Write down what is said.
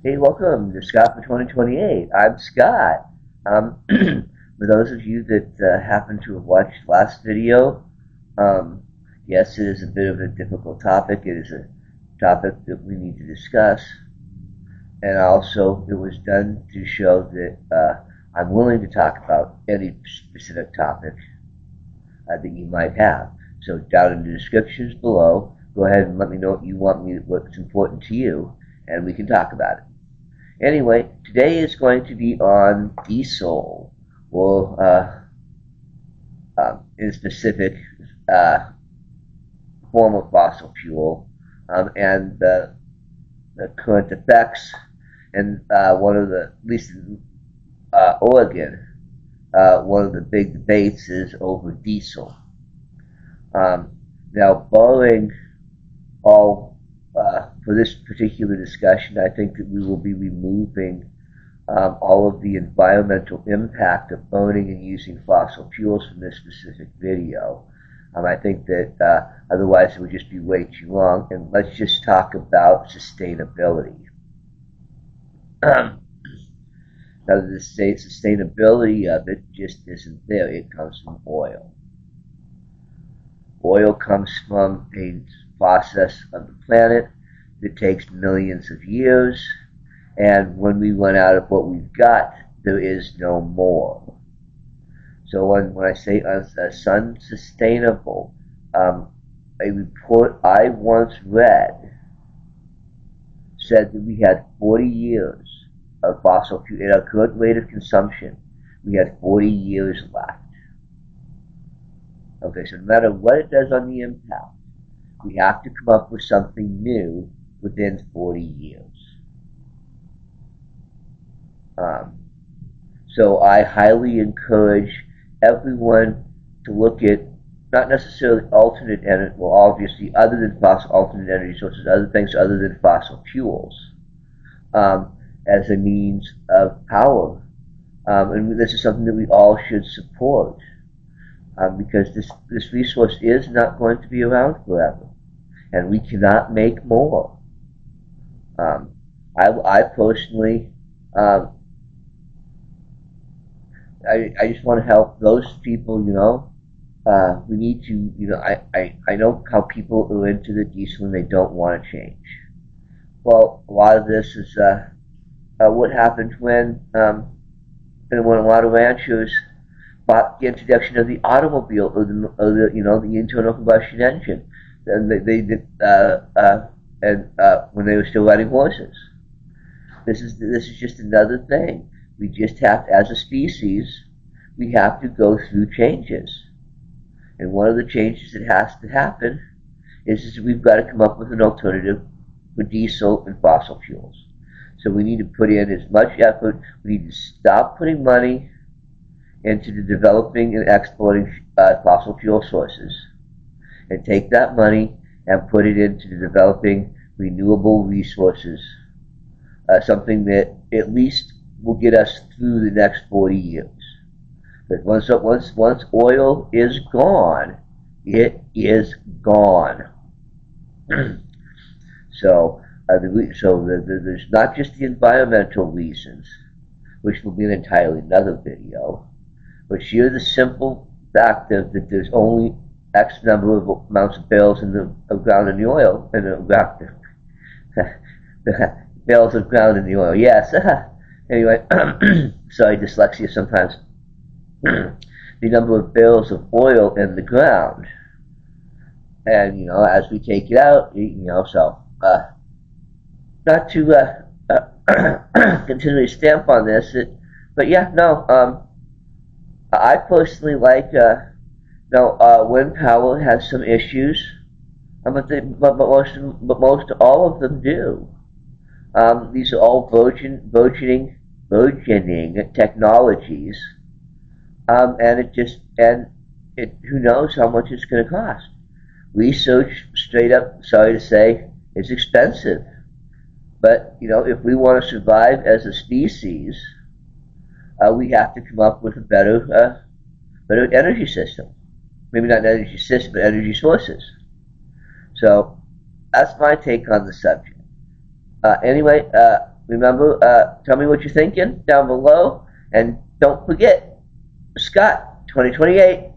Hey, welcome to Scott for 2028. I'm Scott. For those of you that happen to have watched last video, um, yes, it is a bit of a difficult topic. It is a topic that we need to discuss, and also it was done to show that I'm willing to talk about any specific topic that you might have. So down in the descriptions below, go ahead and let me know what you want me, what's important to you, and we can talk about it. Anyway, today is going to be on diesel, or in specific, uh, form of fossil fuel, and the current effects. And one of the, at least in Oregon, one of the big debates is over diesel. Um, Now, barring all for this particular discussion, I think that we will be removing all of the environmental impact of burning and using fossil fuels from this specific video. I think that otherwise it would just be way too long, and let's just talk about sustainability. Now, the sustainability of it just isn't there. It comes from oil. Oil comes from a process of the planet that takes millions of years, and when we run out of what we've got, there is no more. So when I say unsustainable, a report I once read said that we had 40 years of fossil fuel at our current rate of consumption. We had 40 years left. Okay, so no matter what it does on the impact, we have to come up with something new within 40 years. So I highly encourage everyone to look at not necessarily alternate energy, well, obviously, other than fossil alternate energy sources, other things other than fossil fuels, as a means of power. And this is something that we all should support, because this resource is not going to be around forever, and we cannot make more. I personally, I just want to help those people, we need to, I know how people are into the diesel and they don't want to change. Well, a lot of this is what happened when a lot of ranchers bought the introduction of the automobile, the internal combustion engine, and they did, when they were still riding horses. This is just another thing. We just have to, as a species, we have to go through changes. And one of the changes that has to happen is we've got to come up with an alternative for diesel and fossil fuels. So we need to put in as much effort. We need to stop putting money into the developing and exporting fossil fuel sources, and take that money and put it into the developing renewable resources, something that at least will get us through the next 40 years. But once oil is gone, it is gone. So there's not just the environmental reasons, which will be an entirely another video, but sheer the simple fact that there's only X number of amounts of barrels of ground in the oil, and barrels of ground in the oil. Yes. Anyway, sorry, dyslexia sometimes. The number of barrels of oil in the ground, and as we take it out, so not to continually stamp on this, but yeah, no. I personally like. Wind power has some issues, but most all of them do. These are all burgeoning technologies, and who knows how much it's going to cost. Research, straight up, sorry to say, is expensive. But if we want to survive as a species, we have to come up with a better energy system. Maybe not energy system, but energy sources. So that's my take on the subject. Anyway, remember, tell me what you're thinking down below, and don't forget, Scott, 2028.